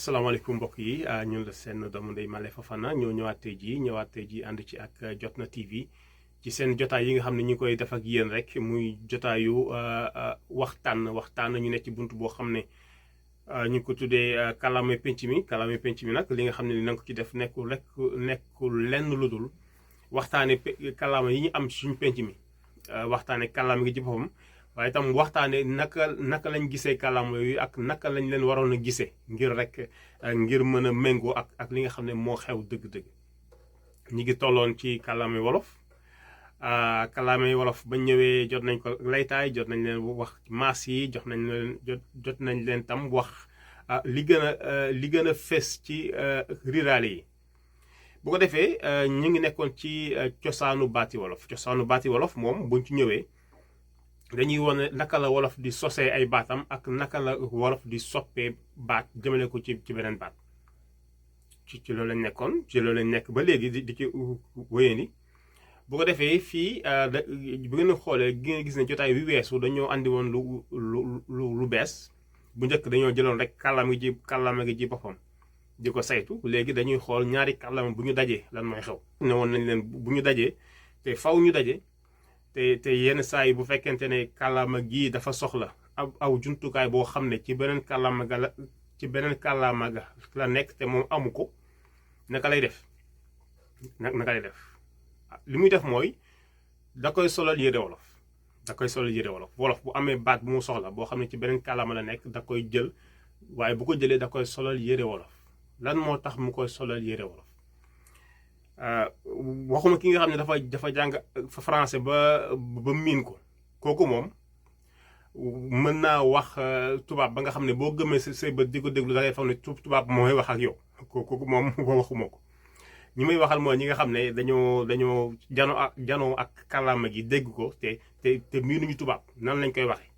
asalaamaaleykum mbokk yi ñun la seen doomu ndey Malé Fofana ñoo ñëwaat tey jii ànd ci ak Jotna TV ci seen jotaay yi nga xam ne ñu koy def ak yéen rek muy jotaayu waxtaan ñu ne ci bunt boo xam ne ñu ngi ko tuddee kàllaame penc mi nag li nga xam ne ni na nga ko ci def nekkul lenn lu dul waxtaane kàllaama yi ñu am suñu penc mi waxtaane kàllaama gi ci boppam waaye itam waxtaane naka lañ gisee kàllaama yooyu ak naka lañ leen waroon a gisee ngir mën a méngoo ak li nga xam ne moo xew dëgg-dëgg ñi ngi tolloon ci kàllaame wolof ba ñëwee jot nañ ko laytaay jot nañ leen wax maas yi jot nañ leen tam wax li gën a fes ci rurale yi bu ko defee ñu ngi nekkoon ci cosaanu baati wolof moom buñ ci ñëwee dañuy wone naka la wolof di sosee ay baatam ak naka la wolof di soppee baat jëmale ko ci beneen baat ci loolu lañ nekkoon ci loolu lañ nekk ba léegi di ci wéyandi bu ko defee fii bu ngeen xoolee ngeen gis ne jotaay bi weesu dañoo andi woon lu bees bu njëkk dañoo jëloon rek kàllaama gi ji boppam di ko saytu léegi dañuy xool ñaari kàllaama bu ñu dajee lan mooy xew ne woon nañ leen bu ñu dajee te faw ñu daje te yenn saa yi bu fekkente ne kàllaama gii dafa soxla aw jumtukaay boo xam ne ci beneen kàllaama ga la nekk te moom amu ko naka lay def li muy def mooy da koy solal yére wolof bu amee baat bu mu soxla boo xam ne ci beneen kàllaama la nekk da koy jël waaye bu ko jëlee da koy solal yére wolof lan moo tax mu koy solal yére wolof waxuma ki nga xam ne dafa jàng français ba miin ko kooku moom mën naa wax tubaab ba nga xam ne boo gëmee say bët di ko déglu da ngay foog ne tubaab mooy wax ak yow kooku moom waxuma ko ñi may waxal mooy ñi nga xam ne dañoo janoo ak kàllaama gi dégg ko te miinuñu tubaab nan lañ koy waxee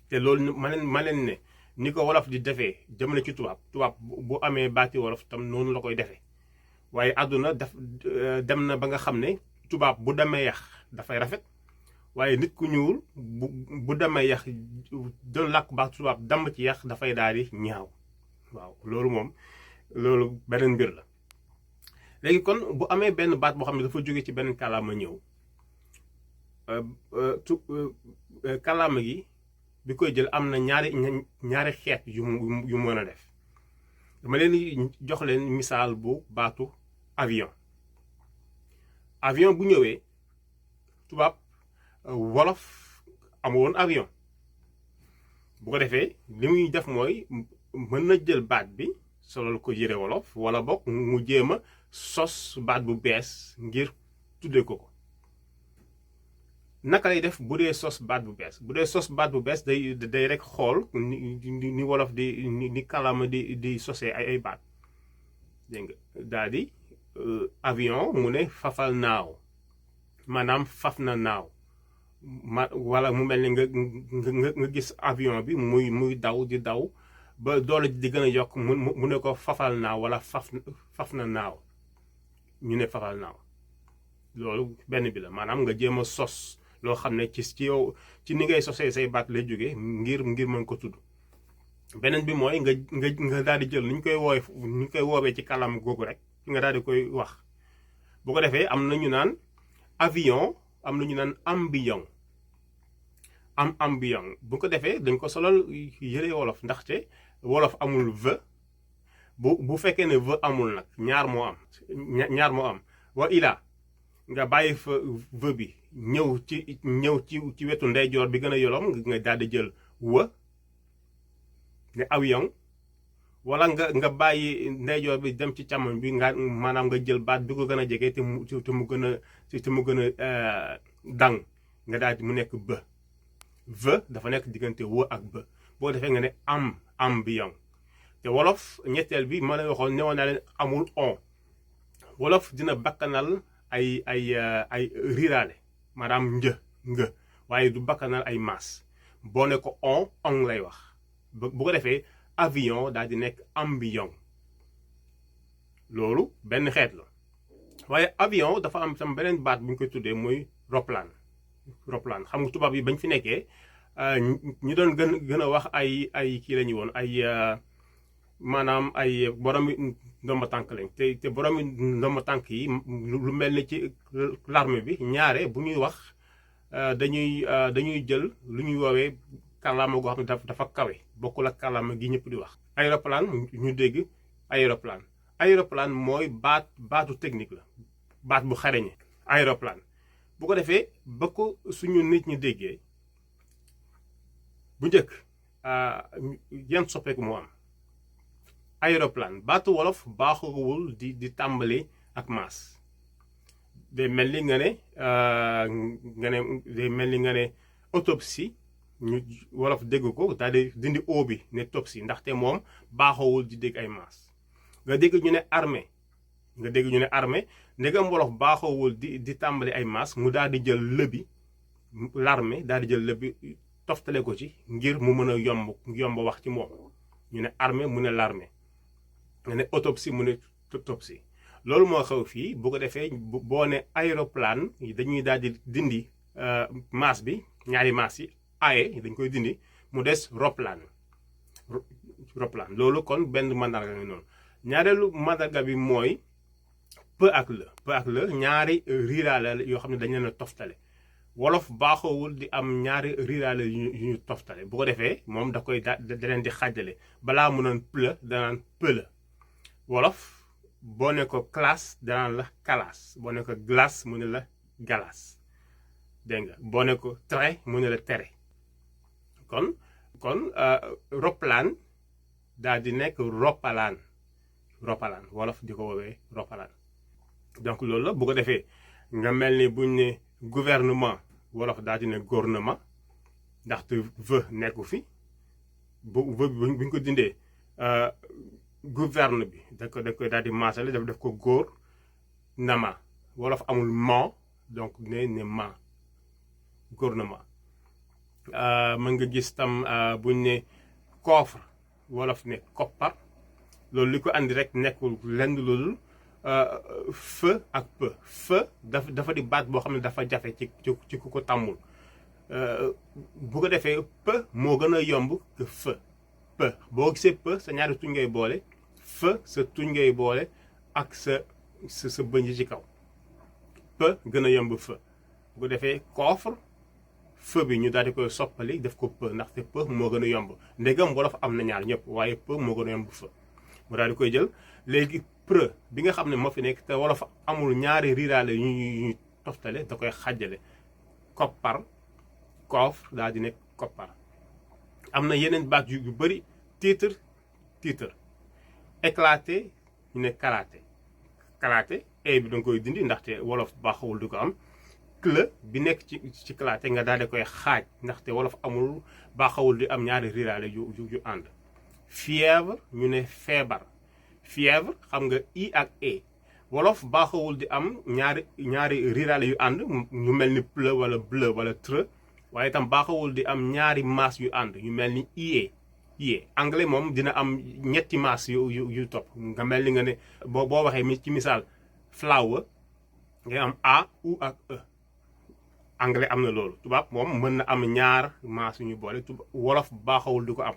te loolu ma leen ne ni ko wolof di defee jëmale ci tubaab bu amee baati wolof tam noonu la koy defee waaye àdduna dem na ba nga xam ne tubaab bu demee yax dafay rafet waaye nit ku ñuul bu demee yax doon làkk baax tubaab damm ci yax dafay daal di ñaaw waaw loolu beneen mbir la léegi kon bu amee benn baat boo xam ne dafa jóge ci benn kàllaama ñëw kàllaama gi bi koy jël am na ñaari xeet yu mën a def dama leen jox leen misaal bu baatu avion bu ñëwee tubaab wolof amu woon avion bu ko defee li muy def mooy mën na jël baat bi solal ko yére wolof wala bokk mu jéem a sos baat bu bees ngir tuddee ko naka lay def bu dee sos baat bu bees day rek xool ni wolof ni kàllaama di sosee ay baat dégg nga daal di avion mu ne fafal naaw maanaam faf na naaw wala mu mel ni nga gis avion bi muy daw di daw ba doole di gën a yokk mu ne ko fafal naaw wala faf na naaw ñu ne fafal naaw loolu benn bi la maanaam nga jéem a sos loo xam ne ci yow ci ni ngay sosee say baat lay jógee ngir mën ko tudd beneen bi mooy nga daal di jël ni ñu koy woowee ci kàllaama googu rek nga daal di koy wax bu ko defee am na ñu naan avion am na ñu naan ambiyon bu ko defee dañ ko solal yëre wolof ndaxte wolof amul v bu fekkee ne v amul nag ñaar moo am wa ila nga bàyyi fa v bi ñëw ci wetu ndeyjoor bi gën a yolom nga daal di jël wa ne avion wala nga bàyyi ndeyjoor bi dem ci càmmoñ bi maanaam nga jël baat bi ko gën a jege te mu gën a dang nga daal di mu nekk ba v dafa nekk diggante wa ak ba boo defee nga ne ambiyon te wolof ñetteel bi ma leen waxoon newoon naa leen amul on wolof dina bakkanal ay riraale maanaam nga waaye du bakkanal ay maas boo ne ko on lay wax bu ko defee avion daal di nekk ambiyon loolu benn xeet la waaye avion dafa am tam beneen baat bu ñu koy tuddee muy roplaan xam nga tubaab yi bañ fi nekkee ñi doon gën a wax ay kii la ñu woon maanaam ay boromi ndomba tànk lañ te boromi ndomba tànk yi lu mel ni ci l'armée bi ñaare bu ñuy wax dañuy jël lu ñuy woowee kàllaama goo xam ne dafa kawe bokkul ak kàllaama gi ñëpp di wax. aéroplane ñu dégg aéroplane mooy baatu technique la baat bu xareñe aéroplane bu ko defee ba ko suñu nit ñi déggee bu njëkk yan soppeeku moo am. aéroplane baatu wolof baaxuwul di tàmbali ak maas day mel ni nga ne autopsie ñu wolof dégg ko daal di dindi o bi ne topsie ndaxte moom baaxuwul di dégg ay maas nga dégg ñu ne armée ndegam wolof baaxuwul di tàmbali ay maas mu daal di jël lëbi l'armée daal di jël lëbi toftale ko ci ngir mu mën a yomb wax ci moom ñu ne armée mu ne l'armée nga ne autopsie mu ne autopsie loolu moo xew fii bu ko defee boo ne aéroplane dañuy daal di dindi maas bi ñaari maas yi aye dañ koy dindi mu des roplaan loolu kon benn mandarga nga noonu ñaareelu mandarga bi mooy peu ak la ñaari riiraale yoo xam ne dañ leen a toftale wolof baaxoowul di am ñaari riiraale yu ñu toftale bu ko defee moom da leen di xàjjale balaa mu naan pleu danaan pëla wolof boo ne ko classe danaan la kalaas boo ne ko glace mu ne la galaas dégg nga boo ne ko trait mu ne la tere kon roplaan daal di nekk roppalaan wolof di ko woowee roppalaan donc loolu la bu ko defee nga mel ni buñ ne gouvernement wolof daal di ne gouvernement ndaxte ve nekku fi buñ ko dindee gouverne bi da koy daal di maasale def ko góor nama wolof amul man donc ne ma gouvernement mën nga gis tam buñ ne coffre wolof ne koppar loolu li ko andi rek nekkul lenn loolu feu ak peu feu dafa di baat boo xam ne dafa jafe ci ku ko tàmmul bu ko defee peu moo gën a yomb que feu peu boo gisee peu sa ñaari tuñ ngay boole feu sa tuñ ngay boole ak sa bëñ ci kaw peu gën a yomb feu bu ko defee coffre feu bi ñu daal di koy soppali def ko peu ndaxte peu moo gën a yomb ndegam wolof am na ñaar ñëpp waaye peu moo gën a yomb feu mu daal di koy jël léegi preux bi nga xam ne moo fi nekk te wolof amul ñaari riiraale yu ñuy toftale da koy xàjjale koppar coffre daal di nekk koppar am na yeneen baat yu bëri titre éclaté ñu ne kalaate e bi da nga koy dindi ndaxte wolof baaxawul du ko am cle bi nekk ci kalaate nga daal di koy xaaj ndaxte wolof amul baaxawul di am ñaari riiraale yu ànd fièvre ñu ne feebar fièvre xam nga i ak e wolof baaxawul di am ñaari riiraale yu ànd ñu mel ni pleu wala bleu wala tre waaye itam baaxawul di am ñaari maas yu ànd yu mel ni ie anglais moom dina am ñetti maas yu topp nga mel ni nga ne boo waxee ci misaal flower nga am a u ak e anglais am na loolu tubaab moom mën na am ñaar maas yu ñu boole wolof baaxawul di ko am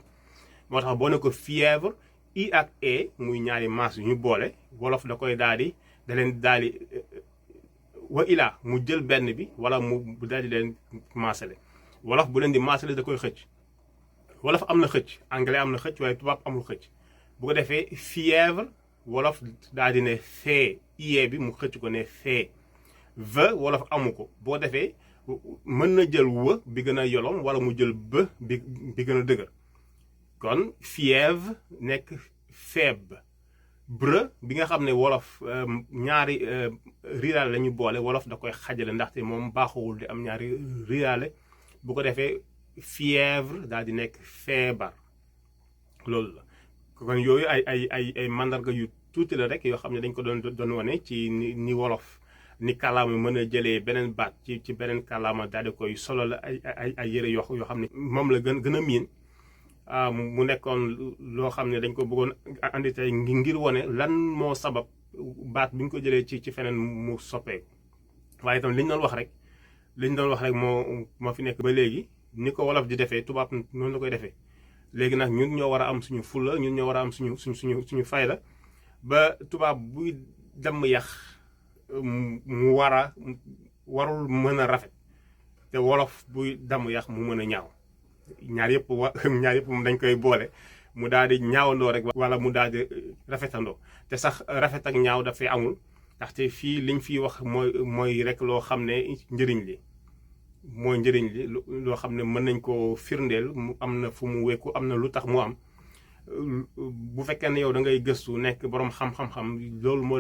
moo tax boo ne ko fièvre i ak e muy ñaari maas yu ñu boole wolof da koy da leen daal di wa ilaa mu jël benn bi wala mu daal di leen maasale wolof bu leen di maasale da koy xëcc wolof am na xëcc anglais am na xëcc waaye tubaab amul xëcc bu ko defee fièvre wolof daal di ne fee iee bi mu xëcc ko ne fee ve wolof amu ko boo defee mën na jël wë bi gën a yolom wala mu jël bë bi gën a dëgër kon fièvre nekk feeb bre bi nga xam ne wolof ñaari riiraale la ñu boole wolof da koy xajale ndaxte moom baaxawul di am ñaari riiraale bu ko defee fièvre daal di nekk feebar loolu la kon yooyu ay mandarga yu tuuti la rek yoo xam ne dañ ko doon wane ci ni wolof ni kàllaama mën a jëlee beneen baat ci beneen kàllaama daal di koy solo la ay yëre yoo xam ne moom la gën a miin mu nekkoon loo xam ne dañ ko bëggoon andi tey ngir wane lan moo sabab baat bi ñu ko jëlee ci feneen mu soppeeku waaye itam liñ doon wax rek moo fi nekk ba léegi ni ko wolof di defee tubaab noonu la koy defee léegi nag ñun ñoo war a am suñu fulla ñun ñoo war a am suñu fayda ba tubaab buy damm yax mu warul mën a rafet te wolof buy damm yax mu mën a ñaaw ñaar yëpp moom dañ koy boole mu daal di ñaawandoo rek wala mu daal di rafetandoo te sax rafet ak ñaaw dafay amul ndaxte fii liñ fiy wax mooy rek loo xam ne njëriñ li mooy njëriñ li loo xam ne mën nañ koo firndeel mu am na fu mu wekku am na lu tax mu am bu fekkee ne yow da ngay gëstu nekk boroom xam-xam loolu moo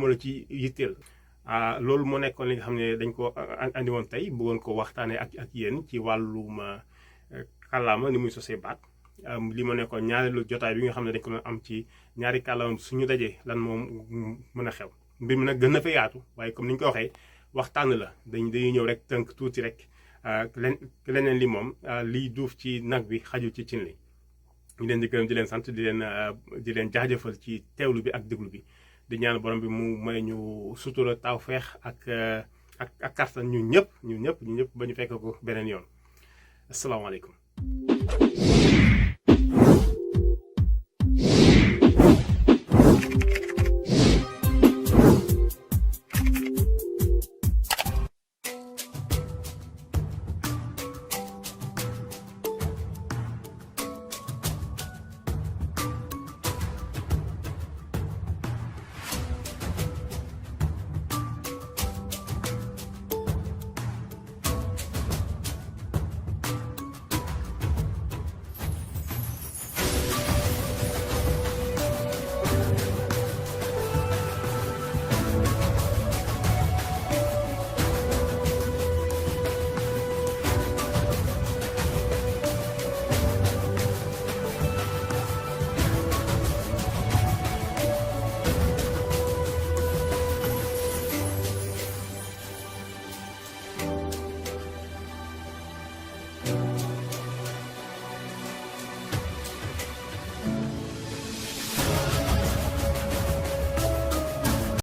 la ci yitteel. loolu moo nekkoon li nga xam ne dañ ko andi woon tey bëggoon ko waxtaanee ak yéen ci wàllum kàllaama ni muy sosee baat li ma nekkoon ñaareelu jotaay bi nga xam ne dañ ko doon am ci ñaari kàllaama suñu dajee lan moom mën a xew mbir mi nag gën na fa yaatu waaye comme ni ñu ko waxee waxtaan la dañuy ñëw rek tënk tuuti rek leneen li moom liy duuf ci nag bi xaju ci cin li ñu leen di gërëm di leen sant di leen jaajëfal ci teewlu bi ak déglu bi di ñaan borom bi mu may ñu sutura tawfeex ak kartan ñun ñëpp ba ñu fekk ko beneen yoon asalaamaaleykum